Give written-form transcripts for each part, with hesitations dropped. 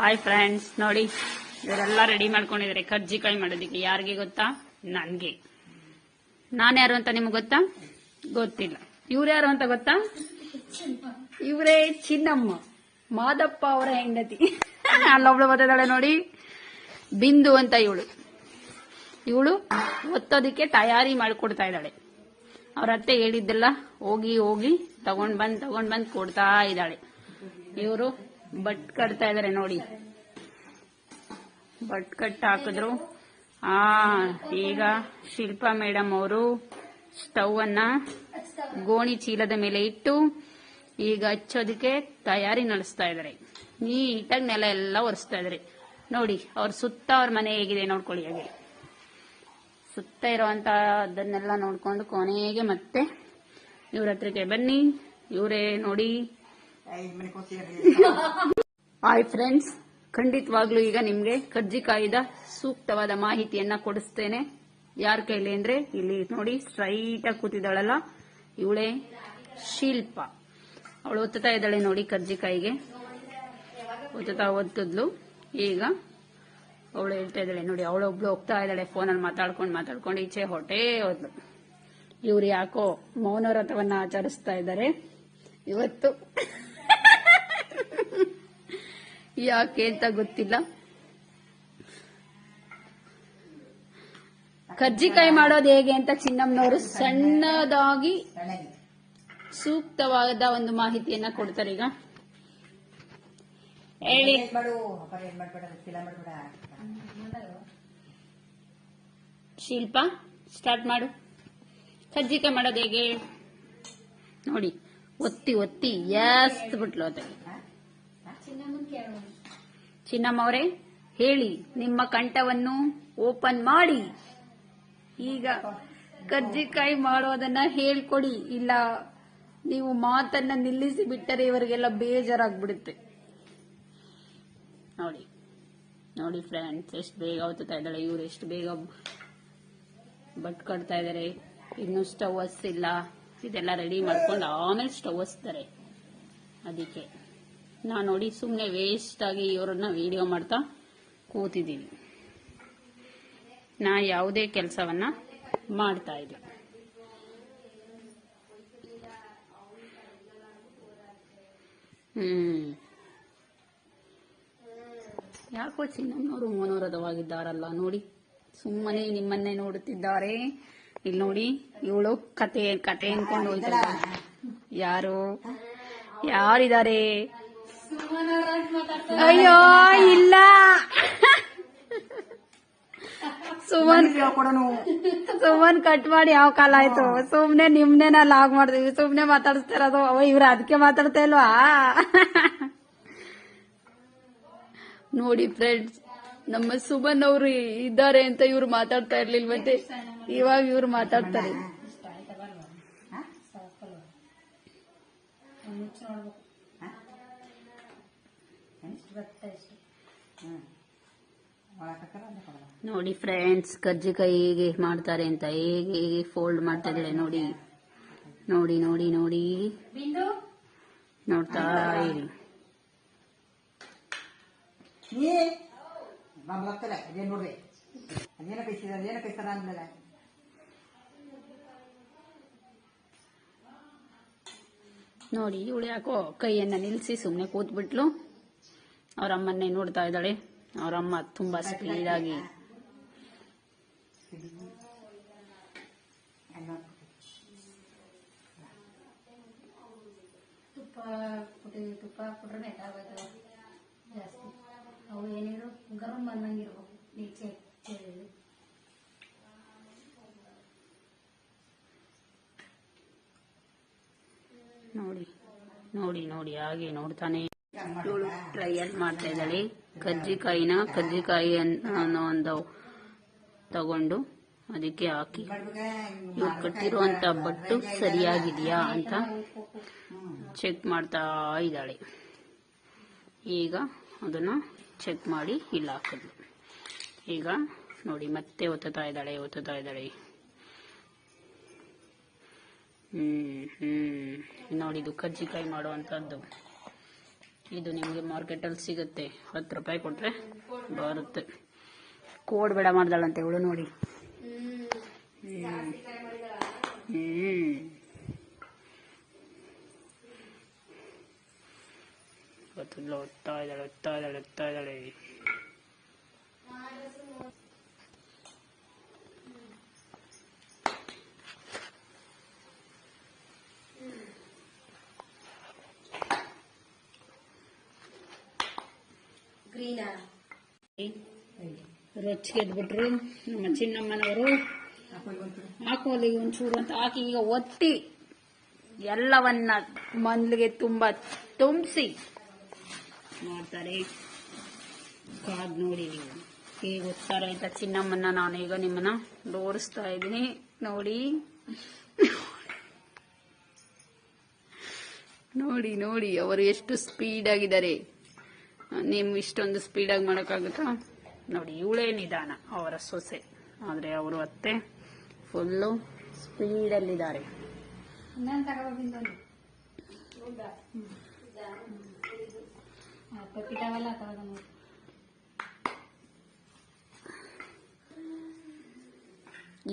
Hi friends, ನೋಡಿ ಇವರೆಲ್ಲ ready ಮಾಡ್ಕೊಂಡಿದ್ದಾರೆ ಕರ್ಜಿಕಾಯಿ ಮಾಡೋದಕ್ಕೆ. ಯಾರಿಗೆ ಗೊತ್ತಾ? ನನ್ಗೆ. ನಾನು ಯಾರು ಅಂತ ನಿಮ್ಗೆ ಗೊತ್ತಾ? ಗೊತ್ತಿಲ್ಲ. ಇವ್ರು ಯಾರು ಅಂತ ಗೊತ್ತಾ? ಇವರೇ ಚಿನ್ನಮ್ಮ, ಮಾದಪ್ಪ ಅವರ ಹೆಂಡತಿ. ಅಲ್ಲೊಬ್ಳು ಬರ್ತಿದ್ದಾಳೆ ನೋಡಿ, ಬಿಂದು ಅಂತ. ಇವಳು ಒತ್ತೋದಕ್ಕೆ ತಯಾರಿ ಮಾಡಿಕೊಡ್ತಾ ಇದ್ದಾಳೆ. ಅವ್ರ ಅತ್ತೆ ಹೇಳಿದ್ದೆಲ್ಲ ಹೋಗಿ ಹೋಗಿ ತಗೊಂಡ್ ಬಂದ್ ಕೊಡ್ತಾ ಇದ್ದಾಳೆ. ಇವರು ಬಟ್ ಕಟ್ತಾ ಇದಾರೆ ನೋಡಿ. ಬಟ್ ಕಟ್ ಹಾಕಿದ್ರು. ಈಗ ಶಿಲ್ಪಾ ಮೇಡಮ್ ಅವರು ಸ್ಟವ್ ಅನ್ನ ಗೋಣಿ ಚೀಲದ ಮೇಲೆ ಇಟ್ಟು ಈಗ ಹಚ್ಚೋದಕ್ಕೆ ತಯಾರಿ ನಡೆಸ್ತಾ ಇದಾರೆ. ನೀಟಾಗಿ ನೆಲ ಎಲ್ಲ ಒರೆಸ್ತಾ ಇದಾರೆ ನೋಡಿ. ಅವ್ರ ಸುತ್ತ ಅವ್ರ ಮನೆ ಹೇಗಿದೆ ನೋಡ್ಕೊಳ್ಳಿ. ಹಾಗೆ ಸುತ್ತ ಇರುವಂತ ಅದನ್ನೆಲ್ಲ ನೋಡ್ಕೊಂಡು ಕೊನೆಗೆ ಮತ್ತೆ ಇವ್ರ ಹತ್ರಕ್ಕೆ ಬನ್ನಿ. ಇವರೇ ನೋಡಿ. ಹಾಯ್ ಫ್ರೆಂಡ್ಸ್, ಖಂಡಿತವಾಗ್ಲೂ ಈಗ ನಿಮ್ಗೆ ಕರ್ಜಿಕಾಯಿದ ಸೂಕ್ತವಾದ ಮಾಹಿತಿಯನ್ನ ಕೊಡಿಸ್ತೇನೆ. ಯಾರ ಕೈಲಿ ಅಂದ್ರೆ ಇಲ್ಲಿ ನೋಡಿ, ಸ್ಟ್ರೈಟ್ ಆಗಿ ಕೂತಿದ್ದಾಳಲ್ಲ, ಇವಳೇ ಶಿಲ್ಪ. ಅವಳು ಒತ್ತುತ್ತಾ ಇದ್ದಾಳೆ ನೋಡಿ ಕರ್ಜಿಕಾಯಿಗೆ. ಒತ್ತಿದ್ಲು. ಈಗ ಅವಳು ಹೇಳ್ತಾ ಇದ್ದಾಳೆ ನೋಡಿ, ಅವಳೊಬ್ಳು ಹೋಗ್ತಾ ಇದ್ದಾಳೆ ಫೋನಲ್ಲಿ ಮಾತಾಡ್ಕೊಂಡು ಈಚೆ ಹೊಟ್ಟೆ ಹೋದ್ಲು. ಇವ್ರು ಯಾಕೋ ಮೌನವ್ರತವನ್ನ ಆಚರಿಸ್ತಾ ಇದ್ದಾರೆ ಇವತ್ತು. ಯಾಕೆ ಅಂತ ಗೊತ್ತಿಲ್ಲ. ಕರ್ಜಿಕಾಯಿ ಮಾಡೋದು ಹೇಗೆ ಅಂತ ಚಿನ್ನಮ್ಮನವರು ಸಣ್ಣದಾಗಿ ಸೂಕ್ತವಾದ ಒಂದು ಮಾಹಿತಿಯನ್ನ ಕೊಡ್ತಾರೆ. ಈಗ ಹೇಳಿ. ಶಿಲ್ಪ, ಸ್ಟಾರ್ಟ್ ಮಾಡು. ಕರ್ಜಿಕಾಯಿ ಮಾಡೋದು ಹೇಗೆ ನೋಡಿ. ಒತ್ತಿ ಎಸ್ತ್ ಬಿಟ್ಲು ಅದ. ಚಿನ್ನಮ್ಮ ಅವರೇ ಹೇಳಿ, ನಿಮ್ಮ ಕಂಠವನ್ನು ಓಪನ್ ಮಾಡಿ. ಈಗ ಕರ್ಜಿಕಾಯಿ ಮಾಡೋದನ್ನ ಹೇಳ್ಕೊಡಿ. ಇಲ್ಲ ನೀವು ಮಾತನ್ನ ನಿಲ್ಲಿಸಿ ಬಿಟ್ಟರೆ ಇವರಿಗೆಲ್ಲ ಬೇಜಾರಾಗ್ಬಿಡುತ್ತೆ. ನೋಡಿ ಫ್ರೆಂಡ್ಸ್, ಎಷ್ಟು ಬೇಗ ಹೊತ್ತಾ ಇದ್ದಾಳೆ. ಇವ್ರು ಎಷ್ಟು ಬೇಗ ಬಟ್ ಕಟ್ತಾ ಇದಾರೆ. ಇನ್ನು ಸ್ಟವ್ ಹಚ್ಚಿಲ್ಲ. ಇದೆಲ್ಲ ರೆಡಿ ಮಾಡ್ಕೊಂಡು ಆಮೇಲೆ ಸ್ಟವ್ ಹಚ್ತಾರೆ. ಅದಕ್ಕೆ ನಾ ನೋಡಿ ಸುಮ್ಮನೆ ವೇಸ್ಟ್ ಆಗಿ ಇವರನ್ನ ವಿಡಿಯೋ ಮಾಡ್ತಾ ಕೂತಿದ್ದೀನಿ. ನಾ ಯಾವುದೇ ಕೆಲಸವನ್ನ ಮಾಡ್ತಾ ಇಲ್ಲ. ಯಾಕೋ ಚಿನ್ನಮ್ಮನವರು ಮನೋರಥವಾಗಿದ್ದಾರಲ್ಲ ನೋಡಿ. ಸುಮ್ಮನೆ ನಿಮ್ಮನ್ನೇ ನೋಡುತ್ತಿದ್ದಾರೆ. ಇಲ್ಲಿ ನೋಡಿ, ಇವಳು ಕತೆ ಅನ್ಕೊಂಡು ಹೋಯ್ತಾರೆ. ಯಾರಿದ್ದಾರೆ? ಅಯ್ಯೋ ಇಲ್ಲ, ಸುಮನ್ ಕಟ್ ಮಾಡಿ ಯಾವ ಕಾಲ ಆಯ್ತು. ಸುಮ್ನೆ ನಿಮ್ನೆನ ಲಾಗ್ ಮಾಡ್ತೀವಿ, ಸುಮ್ನೆ ಮಾತಾಡಿಸ್ತಾ ಇರೋದು. ಇವ್ರು ಅದಕ್ಕೆ ಮಾತಾಡ್ತಾ ಇಲ್ವಾ? ನೋಡಿ ಫ್ರೆಂಡ್ಸ್, ನಮ್ಮ ಸುಮನ್ ಅವರು ಇದ್ದಾರೆ ಅಂತ ಇವ್ರು ಮಾತಾಡ್ತಾ ಇರ್ಲಿಲ್ವಂತೆ. ಇವಾಗ ಇವ್ರು ಮಾತಾಡ್ತಾರೆ. ನೋಡಿ ಫ್ರೆಂಡ್ಸ್, ಕರ್ಜಿಕಾಯಿ ಹೇಗೆ ಮಾಡ್ತಾರೆ ಅಂತ, ಹೇಗೆ ಫೋಲ್ಡ್ ಮಾಡ್ತಾ ಇದ್ದಾರೆ ನೋಡಿ. ನೋಡ್ತಾ ಇರಿ. ನೋಡಿ, ಇವಳು ಯಾಕೋ ಕೈಯನ್ನ ನಿಲ್ಸಿ ಸುಮ್ನೆ ಕೂತ್ಬಿಟ್ಲು. ಅವರಮ್ಮನ್ನೇ ನೋಡ್ತಾ ಇದ್ದಾಳೆ. ಅವರಮ್ಮ ತುಂಬಾ ಸ್ಪೀಡ್ ಆಗಿ ತುಪ್ಪ ಕೊಟ್ರೆ ಜಾಸ್ತಿ. ಅವು ಏನೇನು ಗರಂ ಬಂದಂಗಿರ್ಬೇಕು. ನೋಡಿ ಹಾಗೆ ನೋಡ್ತಾನೆ ಇವಳು ಟ್ರಯಲ್ ಮಾಡ್ತಾ ಇದ್ದಾಳೆ. ಕರ್ಜಿಕಾಯಿ ಅನ್ನೋ ಒಂದು ತಗೊಂಡು ಅದಕ್ಕೆ ಹಾಕಿ ಇವ್ರು ಕಟ್ಟಿರುವಂತ ಬಟ್ಟು ಸರಿಯಾಗಿದೆಯಾ ಅಂತ ಚೆಕ್ ಮಾಡ್ತಾ ಇದ್ದಾಳೆ. ಈಗ ಅದನ್ನ ಚೆಕ್ ಮಾಡಿ ಇಲ್ಲ ಹಾಕಿದ್ಲು. ಈಗ ನೋಡಿ ಮತ್ತೆ ಒತ್ತುತ್ತಾ ಇದ್ದಾಳೆ. ನೋಡಿ, ಇದು ಕರ್ಜಿಕಾಯಿ ಮಾಡುವಂತದ್ದು. ಇದು ನಿಮಗೆ ಮಾರ್ಕೆಟಲ್ಲಿ ಸಿಗುತ್ತೆ, 10 ರೂಪಾಯಿ ಕೊಟ್ರೆ ಬರುತ್ತೆ. ಕೋಡ್ ಬೇಡ ಮಾಡ್ದಾಳಂತೆ ಇವಳು ನೋಡಿ. ಓದ್ತಾ ಇದ್ದಾಳೆ. ರೊಚ್ಚಿಗೆದ್ಬಿಟ್ರು ನಮ್ಮ ಚಿನ್ನಮ್ಮನವರು. ಹಾಕೋಲಿಗೆ ಒಂಚೂರು ಅಂತ ಹಾಕಿ ಈಗ ಒತ್ತಿ ಎಲ್ಲವನ್ನ ಮಂದ್ಲಿಗೆ ತುಂಬಿಸಿ ಮಾಡ್ತಾರೆ. ಕಾದ್ ನೋಡಿ ನೀವು ಹೇಗೆ ಒತ್ತಾರೆ ಅಂತ ಚಿನ್ನಮ್ಮನ. ನಾನೀಗ ನಿಮ್ಮನ್ನ ತೋರಿಸ್ತಾ ಇದ್ದೀನಿ ನೋಡಿ. ನೋಡಿ ನೋಡಿ ಅವರು ಎಷ್ಟು ಸ್ಪೀಡ್ ಆಗಿದ್ದಾರೆ. ನೀವು ಇಷ್ಟೊಂದು ಸ್ಪೀಡಾಗಿ ಮಾಡೋಕ್ಕಾಗುತ್ತಾ? ನೋಡಿ ಇವಳೇ ನಿಧಾನ, ಅವರ ಸೊಸೆ, ಆದರೆ ಅವರು ಅತ್ತೆ ಫುಲ್ಲು ಸ್ಪೀಡಲ್ಲಿದ್ದಾರೆ.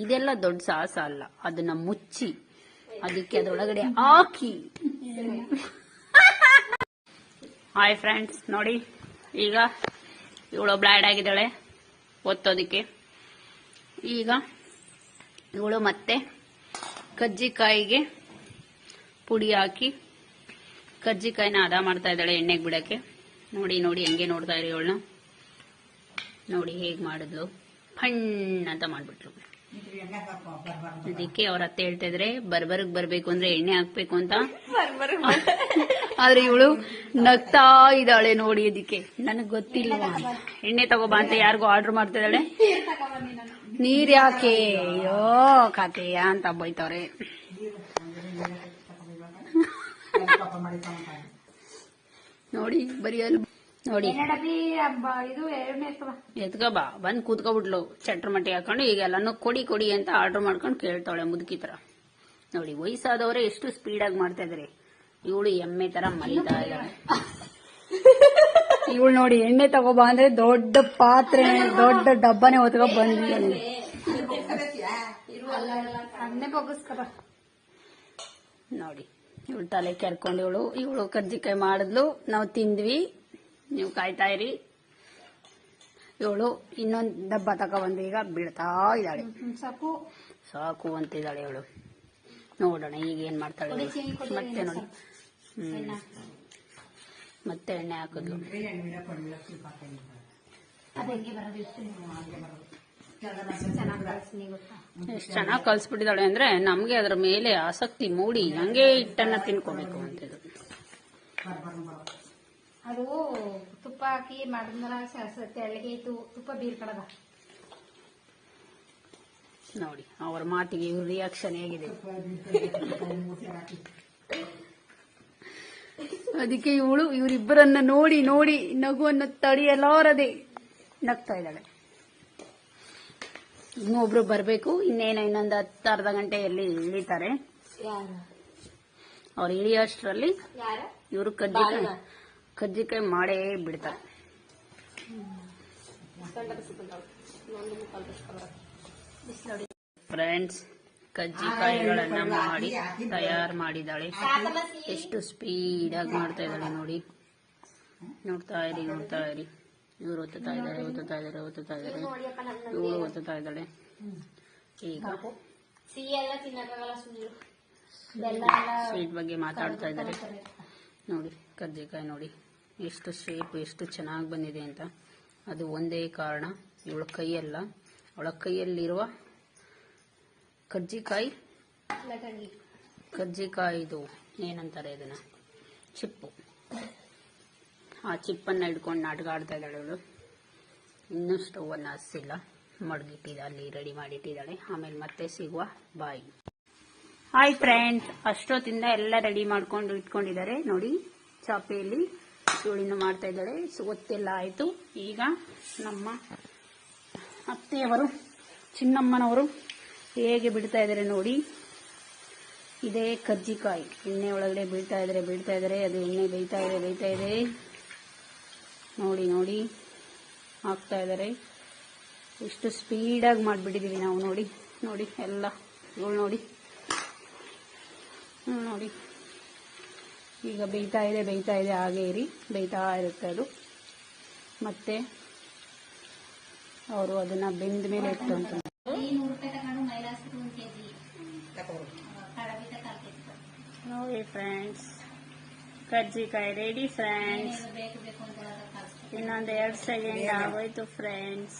ಇದೆಲ್ಲ ದೊಡ್ಡ ಸಾಹಸ ಅಲ್ಲ, ಅದನ್ನ ಮುಚ್ಚಿ ಅದಕ್ಕೆ ಅದರೊಳಗಡೆ ಹಾಕಿ. ಹಾಯ್ ಫ್ರೆಂಡ್ಸ್, ನೋಡಿ ಈಗ ಇವಳು ಬ್ಲ್ಯಾಡ್ ಆಗಿದ್ದಾಳೆ ಒತ್ತೋದಕ್ಕೆ. ಈಗ ಇವಳು ಮತ್ತೆ ಕಜ್ಜಿಕಾಯಿಗೆ ಪುಡಿ ಹಾಕಿ ಕಜ್ಜಿಕಾಯಿನ ಹದ ಮಾಡ್ತಾ ಇದ್ದಾಳೆ ಎಣ್ಣೆಗೆ ಬಿಡಕ್ಕೆ. ನೋಡಿ ನೋಡಿ ಹೆಂಗೆ ನೋಡ್ತಾ ಇರಿ ಇವಳನ್ನ. ನೋಡಿ ಹೇಗೆ ಮಾಡಿದ್ಲು, ಫಣ್ಣ ಅಂತ ಮಾಡ್ಬಿಟ್ಲು. ಅದಕ್ಕೆ ಅವ್ರ ಅತ್ತೆ ಹೇಳ್ತಾ ಇದ್ರೆ ಬರ್ಬರ್ಗ್ ಬರ್ಬೇಕು ಅಂದ್ರೆ ಎಣ್ಣೆ ಹಾಕ್ಬೇಕು ಅಂತ. ಆದ್ರೆ ಇವಳು ನಗ್ತಾ ಇದ್ದಾಳೆ ನೋಡಿ. ಅದಕ್ಕೆ ನನಗ್ ಗೊತ್ತಿಲ್ವಾ ಎಣ್ಣೆ ತಗೋಬಾ ಅಂತ ಯಾರಿಗೂ ಆರ್ಡರ್ ಮಾಡ್ತಾ ಇದ್ದಾಳೆ. ನೀರ್ ಯಾಕೆ ಅಯ್ಯೋ ಕತೆಯ ಅಂತ ಬೈತವ್ರೆ. ನೋಡಿ ಬರೀ ಅಲ್ಲಿ ನೋಡಿ ಎತ್ಕಬಾ ಬಂದ್ ಕೂತ್ಕೊಬಿಟ್ಲು ಚಟ್ರ ಮಟ್ಟಿ ಹಾಕೊಂಡು. ಈಗ ಎಲ್ಲಾನು ಕೊಡಿ ಅಂತ ಆರ್ಡರ್ ಮಾಡ್ಕೊಂಡು ಕೇಳ್ತಾಳೆ ಮುದುಕಿ ತರ. ನೋಡಿ ವಯಸ್ಸಾದವರೇ ಎಷ್ಟು ಸ್ಪೀಡಾಗಿ ಮಾಡ್ತಾ ಇದಾರೆ. ಇವಳು ಎಮ್ಮೆ ತರ ಮರಿತಾ ಇದ್ದಾಳೆ. ಇವಳು ನೋಡಿ ಎಣ್ಣೆ ತಗೋಬಾ ಅಂದ್ರೆ ದೊಡ್ಡ ಪಾತ್ರೆ ದೊಡ್ಡ ಡಬ್ಬನೇ ಹೊತ್ಕೊ ಬಂದಿದ್ದಾಳೆ. ನೋಡಿ ಇವಳು ತಲೆ ಕೆರ್ಕೊಂಡು ಇವಳು ಕರ್ಜಿಕಾಯಿ ಮಾಡಿದ್ಲು, ನಾವು ತಿಂದ್ವಿ, ನೀವು ಕಾಯ್ತಾ ಇರಿ. ಇವಳು ಇನ್ನೊಂದು ಡಬ್ಬ ತಗೊಬಂದು ಈಗ ಬೀಳ್ತಾ ಇದ್ದಾಳೆ. ಸಾಕು ಅಂತಿದ್ದಾಳೆ ಇವಳು. ನೋಡೋಣ ಈಗ ಏನ್ ಮಾಡ್ತಾಳೆ ಮತ್ತೆ. ನೋಡಿ ಮತ್ತೆ ಎಣ್ಣೆ ಹಾಕಿದ್ಲು. ಎಷ್ಟು ಚೆನ್ನಾಗಿ ಕಲ್ಸ್ಬಿಟ್ಟಿದ್ದಾಳೆ ಅಂದ್ರೆ ನಮ್ಗೆ ಅದ್ರ ಮೇಲೆ ಆಸಕ್ತಿ ಮೂಡಿ ಹಂಗೆ ಹಿಟ್ಟನ್ನ ತಿನ್ಕೋಬೇಕು ಅಂತಿದ್ದು. ಅದು ತುಪ್ಪ ಹಾಕಿ ಮಾಡಿದ್ಮೇಲೆ ತೆಳ್ಳಗೆ ತುಪ್ಪ ಬೀರ್ಕಳದ. ನೋಡಿ ಅವ್ರ ಮಾತಿಗೆ ಇವ್ರ ರಿಯಾಕ್ಷನ್ ಹೇಗಿದೆ. ಅದಕ್ಕೆ ಇವರಿಬ್ಬರನ್ನ ನೋಡಿ ನೋಡಿ ನಗುವನ್ನು ತಡೆಯಲಾರದೆ ನಗ್ತಾ ಇದ್ದಾಳೆ. ಇನ್ನೊಬ್ರು ಬರ್ಬೇಕು, ಇನ್ನೊಂದು 10-ಅರ್ಧ ಗಂಟೆಯಲ್ಲಿ ಇಳಿತಾರೆ. ಅವ್ರು ಇಳಿಯೋಷ್ಟರಲ್ಲಿ ಇವರು ಕಜ್ಜಿಕಾಯಿ ಮಾಡೇ ಬಿಡ್ತಾರೆ. ಫ್ರೆಂಡ್ಸ್, ಕಜ್ಜಿಕಾಯಿಗಳನ್ನ ಮಾಡಿ ತಯಾರು ಮಾಡಿದ್ದಾಳೆ. ಎಷ್ಟು ಸ್ಪೀಡಾಗಿ ಮಾಡ್ತಾ ಇದ್ದಾಳೆ ನೋಡಿ. ನೋಡ್ತಾ ಇರಿ. ಇವ್ರು ಒತ್ತುತ್ತಾ ಇದ್ದಾರೆ, ಇವಳು ಒತ್ತುತ್ತಾ ಇದ್ದಾಳೆ. ಈಗ ಸ್ವೀಟ್ ಬಗ್ಗೆ ಮಾತಾಡ್ತಾ ಇದ್ದಾರೆ. ನೋಡಿ ಕಜ್ಜಿಕಾಯಿ ನೋಡಿ ಎಷ್ಟು ಶೇಪ್ ಎಷ್ಟು ಚೆನ್ನಾಗಿ ಬಂದಿದೆ ಅಂತ. ಅದು ಒಂದೇ ಕಾರಣ, ಇವಳ ಕೈಯಲ್ಲ, ಅವಳ ಕೈಯಲ್ಲಿರುವ ಕಜ್ಜಿಕಾಯಿದು ಏನಂತಾರೆ ಇದನ್ನ, ಚಿಪ್ಪು. ಆ ಚಿಪ್ಪನ್ನ ಹಿಡ್ಕೊಂಡು ನಾಟಕ ಆಡ್ತಾ ಇದ್ದಾಳೆ ಇವಳು. ಇನ್ನೂ ಸ್ಟವ್ ಅನ್ನ ಹಚ್ಚಿಲ್ಲ, ಮಡಗಿಟ್ಟಿದ್ದ ಅಲ್ಲಿ ರೆಡಿ ಮಾಡಿಟ್ಟಿದ್ದಾಳೆ. ಆಮೇಲೆ ಮತ್ತೆ ಸಿಗುವ, ಬಾಯ್. ಹಾಯ್ ಫ್ರೆಂಡ್ಸ್, ಅಷ್ಟೊತ್ತಿಂದ ಎಲ್ಲ ರೆಡಿ ಮಾಡ್ಕೊಂಡು ಇಟ್ಕೊಂಡಿದ್ದಾರೆ ನೋಡಿ. ಚಾಪೆಯಲ್ಲಿ ಇವಳಿನ್ನು ಮಾಡ್ತಾ ಇದ್ದಾಳೆ. ಒತ್ತೆಲ್ಲ ಆಯ್ತು. ಈಗ ನಮ್ಮ ಅತ್ತೆಯವರು ಚಿನ್ನಮ್ಮನವರು ಹೇಗೆ ಬಿಡ್ತಾ ಇದ್ದಾರೆ ನೋಡಿ. ಇದೇ ಕಜ್ಜಿಕಾಯಿ ಎಣ್ಣೆ ಒಳಗಡೆ ಬೀಳ್ತಾ ಇದ್ದಾರೆ. ಅದು ಎಣ್ಣೆ ಬೇಯ್ತಾ ಇದೆ. ನೋಡಿ ನೋಡಿ ಹಾಕ್ತಾ ಇದ್ದಾರೆ. ಎಷ್ಟು ಸ್ಪೀಡಾಗಿ ಮಾಡಿಬಿಟ್ಟಿದ್ದೀವಿ ನಾವು. ನೋಡಿ ನೋಡಿ ಎಲ್ಲ ಇವಳು ನೋಡಿ ನೋಡಿ. ಈಗ ಬೇಯ್ತಾ ಇದೆ, ಹಾಗೆ ಇರಿ, ಬೇಯ್ತಾ ಇರುತ್ತೆ ಅದು. ಮತ್ತೆ ಅವರು ಅದನ್ನ ಬೆಂದ ಮೇಲೆ ಇಟ್ಟು ಅಂತ. 100 ರೂಪಾಯಿ ತಗೊಂಡು ಮೈಲಾಸ್ತಿಗೆ 1 kg ಕಡಬಿತ ಕಾಲ್ತಿತ್ತು. ನೋಡಿ ಫ್ರೆಂಡ್ಸ್, ಕರ್ಜಿಕಾಯಿ ರೆಡಿ ಫ್ರೆಂಡ್ಸ್. ಬೇಕು ಬೇಕು ಅಂತ ಕಳಿಸ್ತಾರೆ. ಇನ್ನೊಂದು 2 ಸೆಕೆಂಡ್ ಆಗೋಯ್ತು ಫ್ರೆಂಡ್ಸ್.